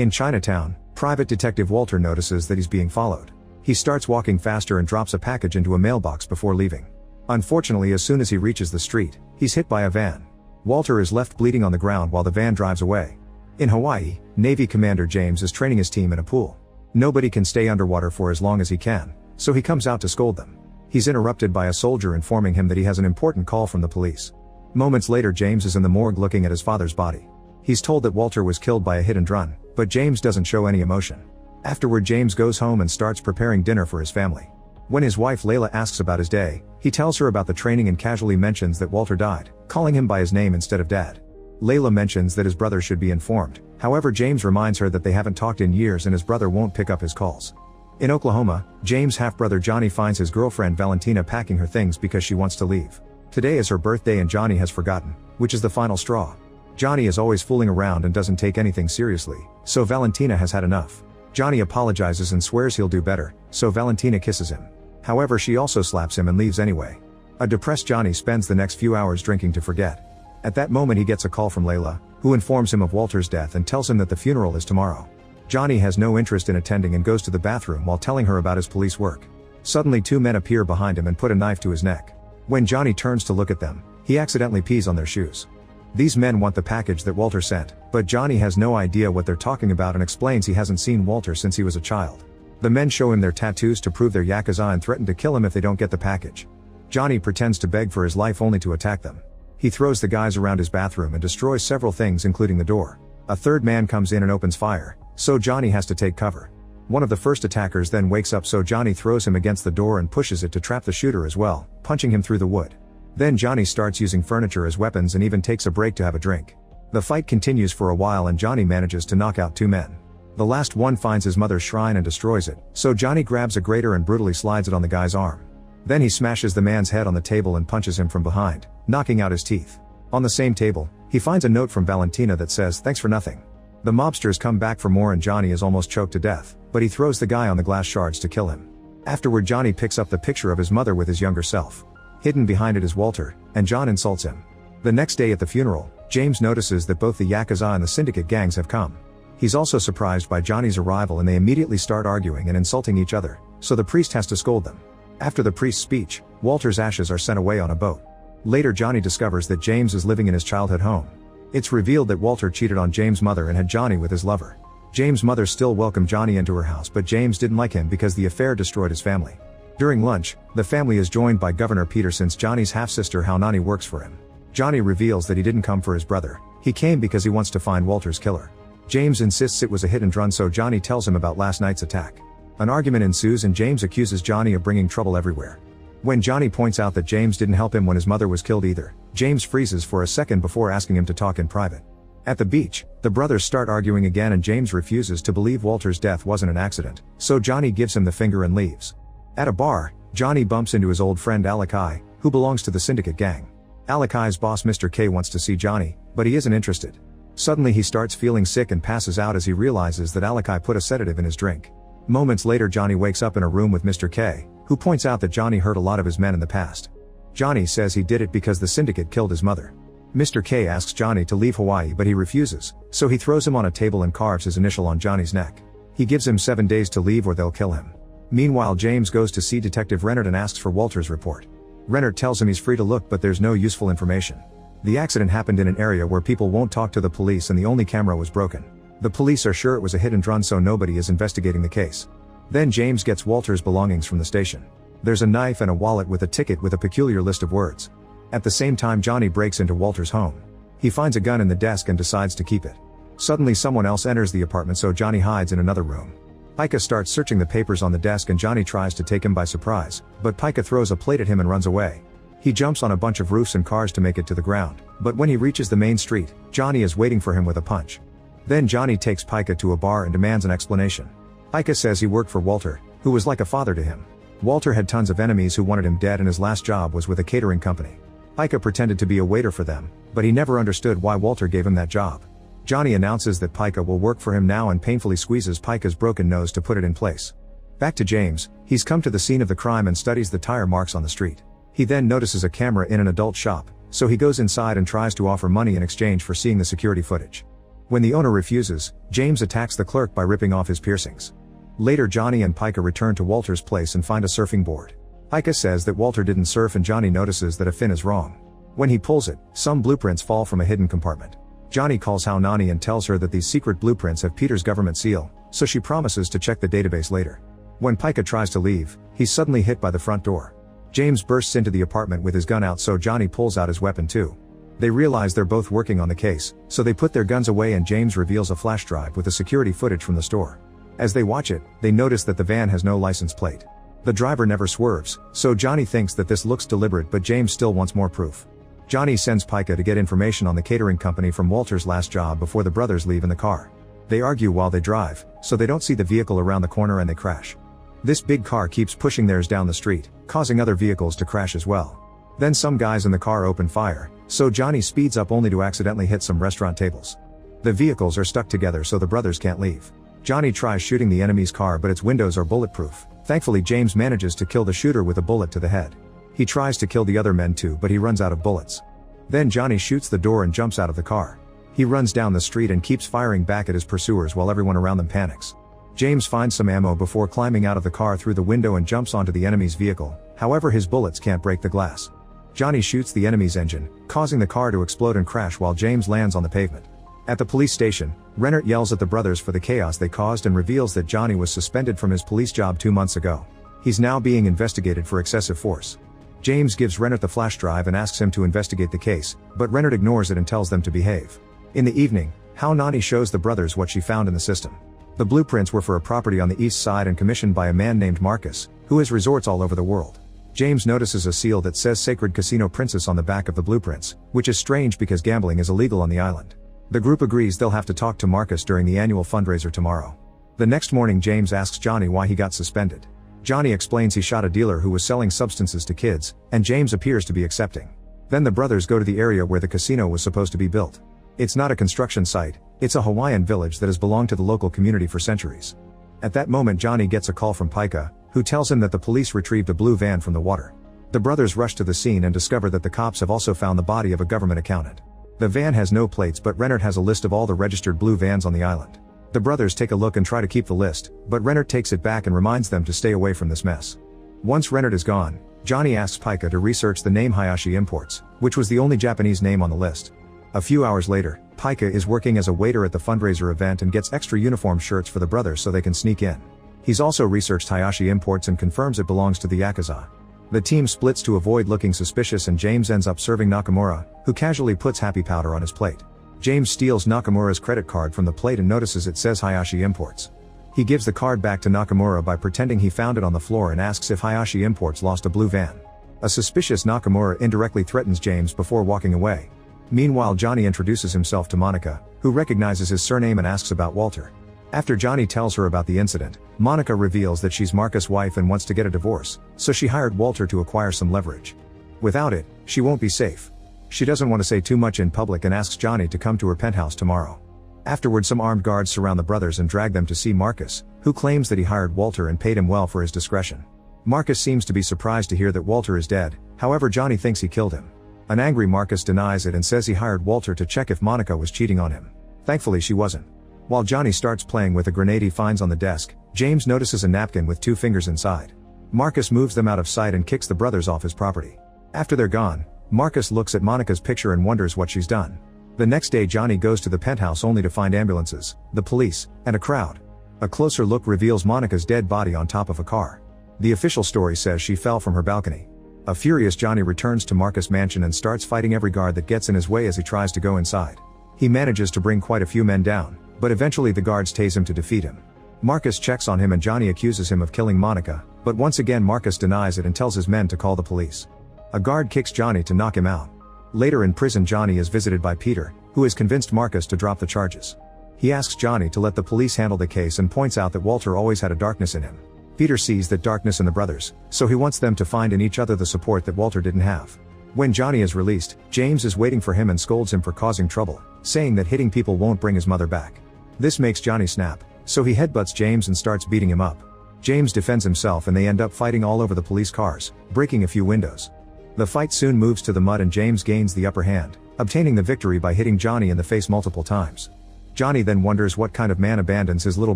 In Chinatown, Private Detective Walter notices that he's being followed. He starts walking faster and drops a package into a mailbox before leaving. Unfortunately, as soon as he reaches the street, he's hit by a van. Walter is left bleeding on the ground while the van drives away. In Hawaii, Navy Commander James is training his team in a pool. Nobody can stay underwater for as long as he can, so he comes out to scold them. He's interrupted by a soldier informing him that he has an important call from the police. Moments later, James is in the morgue looking at his father's body. He's told that Walter was killed by a hit and run, but James doesn't show any emotion. Afterward, James goes home and starts preparing dinner for his family. When his wife Layla asks about his day, he tells her about the training and casually mentions that Walter died, calling him by his name instead of Dad. Layla mentions that his brother should be informed, however James reminds her that they haven't talked in years and his brother won't pick up his calls. In Oklahoma, James' half-brother Johnny finds his girlfriend Valentina packing her things because she wants to leave. Today is her birthday and Johnny has forgotten, which is the final straw. Johnny is always fooling around and doesn't take anything seriously, so Valentina has had enough. Johnny apologizes and swears he'll do better, so Valentina kisses him. However, she also slaps him and leaves anyway. A depressed Johnny spends the next few hours drinking to forget. At that moment he gets a call from Layla, who informs him of Walter's death and tells him that the funeral is tomorrow. Johnny has no interest in attending and goes to the bathroom while telling her about his police work. Suddenly two men appear behind him and put a knife to his neck. When Johnny turns to look at them, he accidentally pees on their shoes. These men want the package that Walter sent, but Johnny has no idea what they're talking about and explains he hasn't seen Walter since he was a child. The men show him their tattoos to prove they're Yakuza and threaten to kill him if they don't get the package. Johnny pretends to beg for his life only to attack them. He throws the guys around his bathroom and destroys several things including the door. A third man comes in and opens fire, so Johnny has to take cover. One of the first attackers then wakes up, so Johnny throws him against the door and pushes it to trap the shooter as well, punching him through the wood. Then Johnny starts using furniture as weapons and even takes a break to have a drink. The fight continues for a while and Johnny manages to knock out two men. The last one finds his mother's shrine and destroys it, so Johnny grabs a grater and brutally slides it on the guy's arm. Then he smashes the man's head on the table and punches him from behind, knocking out his teeth. On the same table, he finds a note from Valentina that says, "Thanks for nothing." The mobsters come back for more and Johnny is almost choked to death, but he throws the guy on the glass shards to kill him. Afterward, Johnny picks up the picture of his mother with his younger self. Hidden behind it is Walter, and John insults him. The next day at the funeral, James notices that both the Yakuza and the Syndicate gangs have come. He's also surprised by Johnny's arrival and they immediately start arguing and insulting each other, so the priest has to scold them. After the priest's speech, Walter's ashes are sent away on a boat. Later, Johnny discovers that James is living in his childhood home. It's revealed that Walter cheated on James' mother and had Johnny with his lover. James' mother still welcomed Johnny into her house, but James didn't like him because the affair destroyed his family. During lunch, the family is joined by Governor Peter since Johnny's half-sister Haunani works for him. Johnny reveals that he didn't come for his brother, he came because he wants to find Walter's killer. James insists it was a hit and run, so Johnny tells him about last night's attack. An argument ensues and James accuses Johnny of bringing trouble everywhere. When Johnny points out that James didn't help him when his mother was killed either, James freezes for a second before asking him to talk in private. At the beach, the brothers start arguing again and James refuses to believe Walter's death wasn't an accident, so Johnny gives him the finger and leaves. At a bar, Johnny bumps into his old friend Alakai, who belongs to the Syndicate gang. Alakai's boss Mr. K wants to see Johnny, but he isn't interested. Suddenly he starts feeling sick and passes out as he realizes that Alakai put a sedative in his drink. Moments later, Johnny wakes up in a room with Mr. K, who points out that Johnny hurt a lot of his men in the past. Johnny says he did it because the Syndicate killed his mother. Mr. K asks Johnny to leave Hawaii, but he refuses, so he throws him on a table and carves his initial on Johnny's neck. He gives him 7 days to leave or they'll kill him. Meanwhile, James goes to see Detective Rennert and asks for Walter's report. Rennert tells him he's free to look, but there's no useful information. The accident happened in an area where people won't talk to the police and the only camera was broken. The police are sure it was a hit and run, so nobody is investigating the case. Then James gets Walter's belongings from the station. There's a knife and a wallet with a ticket with a peculiar list of words. At the same time, Johnny breaks into Walter's home. He finds a gun in the desk and decides to keep it. Suddenly someone else enters the apartment, so Johnny hides in another room. Pika starts searching the papers on the desk and Johnny tries to take him by surprise, but Pika throws a plate at him and runs away. He jumps on a bunch of roofs and cars to make it to the ground, but when he reaches the main street, Johnny is waiting for him with a punch. Then Johnny takes Pika to a bar and demands an explanation. Pika says he worked for Walter, who was like a father to him. Walter had tons of enemies who wanted him dead and his last job was with a catering company. Pika pretended to be a waiter for them, but he never understood why Walter gave him that job. Johnny announces that Pika will work for him now and painfully squeezes Pika's broken nose to put it in place. Back to James, he's come to the scene of the crime and studies the tire marks on the street. He then notices a camera in an adult shop, so he goes inside and tries to offer money in exchange for seeing the security footage. When the owner refuses, James attacks the clerk by ripping off his piercings. Later, Johnny and Pica return to Walter's place and find a surfing board. Pica says that Walter didn't surf and Johnny notices that a fin is wrong. When he pulls it, some blueprints fall from a hidden compartment. Johnny calls Nani and tells her that these secret blueprints have Peter's government seal, so she promises to check the database later. When Pica tries to leave, he's suddenly hit by the front door. James bursts into the apartment with his gun out, so Johnny pulls out his weapon too. They realize they're both working on the case, so they put their guns away and James reveals a flash drive with the security footage from the store. As they watch it, they notice that the van has no license plate. The driver never swerves, so Johnny thinks that this looks deliberate, but James still wants more proof. Johnny sends Pica to get information on the catering company from Walter's last job before the brothers leave in the car. They argue while they drive, so they don't see the vehicle around the corner and they crash. This big car keeps pushing theirs down the street, causing other vehicles to crash as well. Then some guys in the car open fire, so Johnny speeds up only to accidentally hit some restaurant tables. The vehicles are stuck together so the brothers can't leave. Johnny tries shooting the enemy's car, but its windows are bulletproof. Thankfully, James manages to kill the shooter with a bullet to the head. He tries to kill the other men too, but he runs out of bullets. Then Johnny shoots the door and jumps out of the car. He runs down the street and keeps firing back at his pursuers while everyone around them panics. James finds some ammo before climbing out of the car through the window and jumps onto the enemy's vehicle, however his bullets can't break the glass. Johnny shoots the enemy's engine, causing the car to explode and crash while James lands on the pavement. At the police station, Rennert yells at the brothers for the chaos they caused and reveals that Johnny was suspended from his police job 2 months ago. He's now being investigated for excessive force. James gives Rennert the flash drive and asks him to investigate the case, but Rennert ignores it and tells them to behave. In the evening, Nani shows the brothers what she found in the system. The blueprints were for a property on the east side and commissioned by a man named Marcus, who has resorts all over the world. James notices a seal that says Sacred Casino Princess on the back of the blueprints, which is strange because gambling is illegal on the island. The group agrees they'll have to talk to Marcus during the annual fundraiser tomorrow. The next morning, James asks Johnny why he got suspended. Johnny explains he shot a dealer who was selling substances to kids, and James appears to be accepting. Then the brothers go to the area where the casino was supposed to be built. It's not a construction site, it's a Hawaiian village that has belonged to the local community for centuries. At that moment, Johnny gets a call from Pica, who tells him that the police retrieved a blue van from the water. The brothers rush to the scene and discover that the cops have also found the body of a government accountant. The van has no plates, but Rennert has a list of all the registered blue vans on the island. The brothers take a look and try to keep the list, but Rennert takes it back and reminds them to stay away from this mess. Once Rennert is gone, Johnny asks Pica to research the name Hayashi Imports, which was the only Japanese name on the list. A few hours later, Pica is working as a waiter at the fundraiser event and gets extra uniform shirts for the brothers so they can sneak in. He's also researched Hayashi Imports and confirms it belongs to the Yakuza. The team splits to avoid looking suspicious and James ends up serving Nakamura, who casually puts happy powder on his plate. James steals Nakamura's credit card from the plate and notices it says Hayashi Imports. He gives the card back to Nakamura by pretending he found it on the floor and asks if Hayashi Imports lost a blue van. A suspicious Nakamura indirectly threatens James before walking away. Meanwhile, Johnny introduces himself to Monica, who recognizes his surname and asks about Walter. After Johnny tells her about the incident, Monica reveals that she's Marcus' wife and wants to get a divorce, so she hired Walter to acquire some leverage. Without it, she won't be safe. She doesn't want to say too much in public and asks Johnny to come to her penthouse tomorrow. Afterward, some armed guards surround the brothers and drag them to see Marcus, who claims that he hired Walter and paid him well for his discretion. Marcus seems to be surprised to hear that Walter is dead, however Johnny thinks he killed him. An angry Marcus denies it and says he hired Walter to check if Monica was cheating on him. Thankfully she wasn't. While Johnny starts playing with a grenade he finds on the desk, James notices a napkin with 2 fingers inside. Marcus moves them out of sight and kicks the brothers off his property. After they're gone, Marcus looks at Monica's picture and wonders what she's done. The next day, Johnny goes to the penthouse only to find ambulances, the police, and a crowd. A closer look reveals Monica's dead body on top of a car. The official story says she fell from her balcony. A furious Johnny returns to Marcus' mansion and starts fighting every guard that gets in his way as he tries to go inside. He manages to bring quite a few men down, but eventually the guards tase him to defeat him. Marcus checks on him and Johnny accuses him of killing Monica, but once again Marcus denies it and tells his men to call the police. A guard kicks Johnny to knock him out. Later in prison, Johnny is visited by Peter, who has convinced Marcus to drop the charges. He asks Johnny to let the police handle the case and points out that Walter always had a darkness in him. Peter sees that darkness in the brothers, so he wants them to find in each other the support that Walter didn't have. When Johnny is released, James is waiting for him and scolds him for causing trouble, saying that hitting people won't bring his mother back. This makes Johnny snap, so he headbutts James and starts beating him up. James defends himself and they end up fighting all over the police cars, breaking a few windows. The fight soon moves to the mud and James gains the upper hand, obtaining the victory by hitting Johnny in the face multiple times. Johnny then wonders what kind of man abandons his little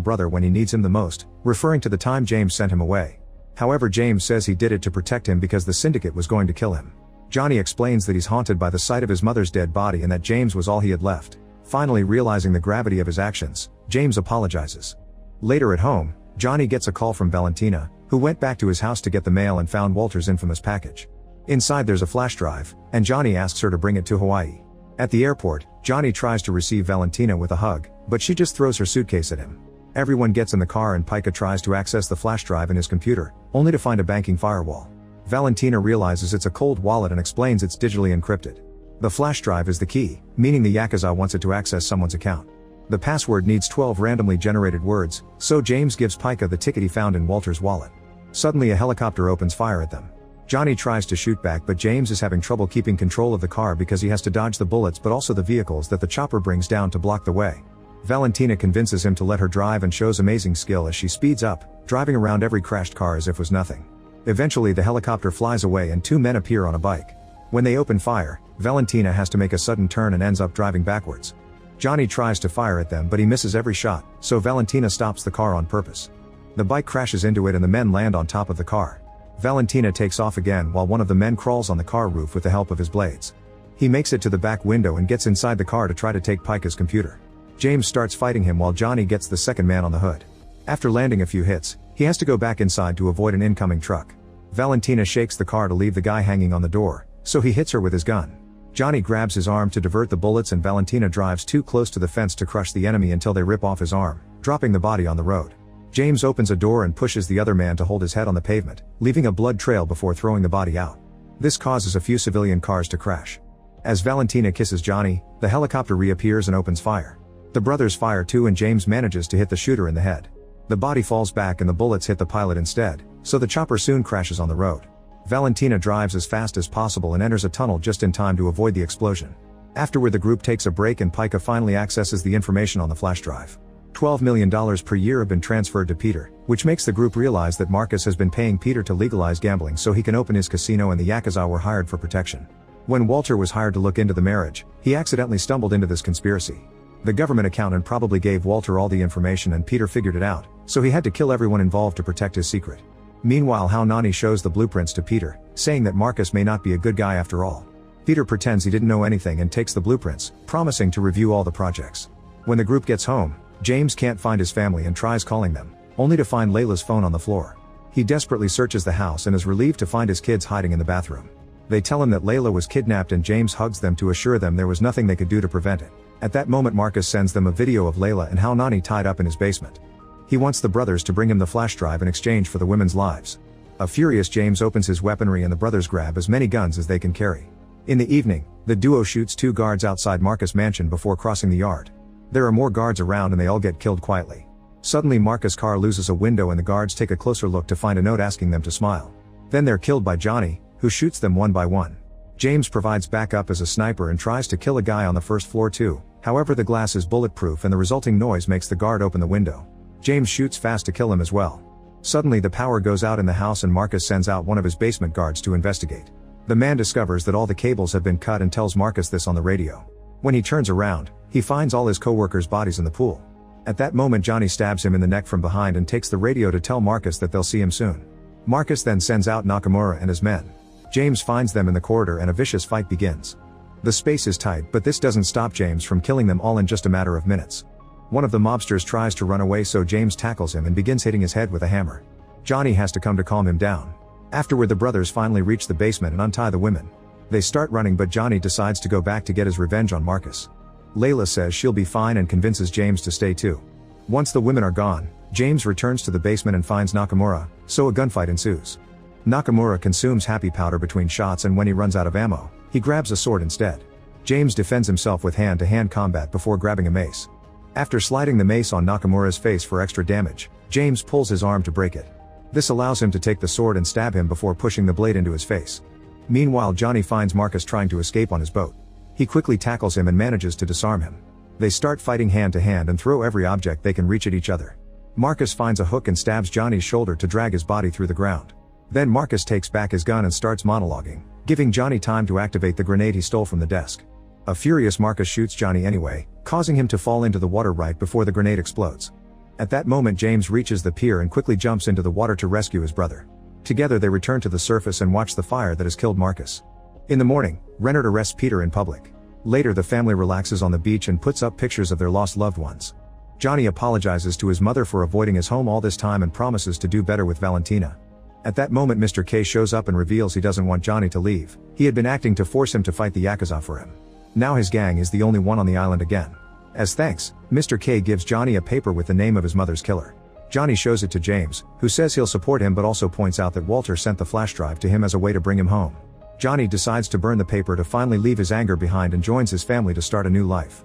brother when he needs him the most, referring to the time James sent him away. However, James says he did it to protect him because the syndicate was going to kill him. Johnny explains that he's haunted by the sight of his mother's dead body and that James was all he had left. Finally realizing the gravity of his actions, James apologizes. Later at home, Johnny gets a call from Valentina, who went back to his house to get the mail and found Walter's infamous package. Inside there's a flash drive, and Johnny asks her to bring it to Hawaii. At the airport, Johnny tries to receive Valentina with a hug, but she just throws her suitcase at him. Everyone gets in the car and Pica tries to access the flash drive in his computer, only to find a banking firewall. Valentina realizes it's a cold wallet and explains it's digitally encrypted. The flash drive is the key, meaning the Yakuza wants it to access someone's account. The password needs 12 randomly generated words, so James gives Pica the ticket he found in Walter's wallet. Suddenly a helicopter opens fire at them. Johnny tries to shoot back, but James is having trouble keeping control of the car because he has to dodge the bullets but also the vehicles that the chopper brings down to block the way. Valentina convinces him to let her drive and shows amazing skill as she speeds up, driving around every crashed car as if it was nothing. Eventually the helicopter flies away and two men appear on a bike. When they open fire, Valentina has to make a sudden turn and ends up driving backwards. Johnny tries to fire at them but he misses every shot, so Valentina stops the car on purpose. The bike crashes into it and the men land on top of the car. Valentina takes off again while one of the men crawls on the car roof with the help of his blades. He makes it to the back window and gets inside the car to try to take Pica's computer. James starts fighting him while Johnny gets the second man on the hood. After landing a few hits, he has to go back inside to avoid an incoming truck. Valentina shakes the car to leave the guy hanging on the door, so he hits her with his gun. Johnny grabs his arm to divert the bullets and Valentina drives too close to the fence to crush the enemy until they rip off his arm, dropping the body on the road. James opens a door and pushes the other man to hold his head on the pavement, leaving a blood trail before throwing the body out. This causes a few civilian cars to crash. As Valentina kisses Johnny, the helicopter reappears and opens fire. The brothers fire too and James manages to hit the shooter in the head. The body falls back and the bullets hit the pilot instead, so the chopper soon crashes on the road. Valentina drives as fast as possible and enters a tunnel just in time to avoid the explosion. Afterward the group takes a break and Pica finally accesses the information on the flash drive. $12 million per year have been transferred to Peter, which makes the group realize that Marcus has been paying Peter to legalize gambling so he can open his casino and the Yakuza were hired for protection. When Walter was hired to look into the marriage, he accidentally stumbled into this conspiracy. The government accountant probably gave Walter all the information and Peter figured it out, so he had to kill everyone involved to protect his secret. Meanwhile, Nani shows the blueprints to Peter, saying that Marcus may not be a good guy after all. Peter pretends he didn't know anything and takes the blueprints, promising to review all the projects. When the group gets home, James can't find his family and tries calling them, only to find Layla's phone on the floor. He desperately searches the house and is relieved to find his kids hiding in the bathroom. They tell him that Layla was kidnapped and James hugs them to assure them there was nothing they could do to prevent it. At that moment Marcus sends them a video of Layla and Nani tied up in his basement. He wants the brothers to bring him the flash drive in exchange for the women's lives. A furious James opens his weaponry and the brothers grab as many guns as they can carry. In the evening, the duo shoots two guards outside Marcus' mansion before crossing the yard. There are more guards around and they all get killed quietly. Suddenly Marcus' car loses a window and the guards take a closer look to find a note asking them to smile. Then they're killed by Johnny, who shoots them one by one. James provides backup as a sniper and tries to kill a guy on the first floor too, however the glass is bulletproof and the resulting noise makes the guard open the window. James shoots fast to kill him as well. Suddenly the power goes out in the house and Marcus sends out one of his basement guards to investigate. The man discovers that all the cables have been cut and tells Marcus this on the radio. When he turns around, he finds all his co-workers' bodies in the pool. At that moment Johnny stabs him in the neck from behind and takes the radio to tell Marcus that they'll see him soon. Marcus then sends out Nakamura and his men. James finds them in the corridor and a vicious fight begins. The space is tight but this doesn't stop James from killing them all in just a matter of minutes. One of the mobsters tries to run away so James tackles him and begins hitting his head with a hammer. Johnny has to come to calm him down. Afterward the brothers finally reach the basement and untie the women. They start running but Johnny decides to go back to get his revenge on Marcus. Layla says she'll be fine and convinces James to stay too. Once the women are gone, James returns to the basement and finds Nakamura, so a gunfight ensues. Nakamura consumes happy powder between shots and when he runs out of ammo, he grabs a sword instead. James defends himself with hand-to-hand combat before grabbing a mace. After sliding the mace on Nakamura's face for extra damage, James pulls his arm to break it. This allows him to take the sword and stab him before pushing the blade into his face. Meanwhile Johnny finds Marcus trying to escape on his boat. He quickly tackles him and manages to disarm him. They start fighting hand-to-hand and throw every object they can reach at each other. Marcus finds a hook and stabs Johnny's shoulder to drag his body through the ground. Then Marcus takes back his gun and starts monologuing, giving Johnny time to activate the grenade he stole from the desk. A furious Marcus shoots Johnny anyway, causing him to fall into the water right before the grenade explodes. At that moment James reaches the pier and quickly jumps into the water to rescue his brother. Together they return to the surface and watch the fire that has killed Marcus. In the morning, Renard arrests Peter in public. Later the family relaxes on the beach and puts up pictures of their lost loved ones. Johnny apologizes to his mother for avoiding his home all this time and promises to do better with Valentina. At that moment Mr. K shows up and reveals he doesn't want Johnny to leave. He had been acting to force him to fight the Yakuza for him. Now his gang is the only one on the island again. As thanks, Mr. K gives Johnny a paper with the name of his mother's killer. Johnny shows it to James, who says he'll support him but also points out that Walter sent the flash drive to him as a way to bring him home. Johnny decides to burn the paper to finally leave his anger behind and joins his family to start a new life.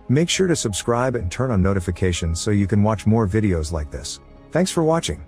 Make sure to subscribe and turn on notifications so you can watch more videos like this. Thanks for watching.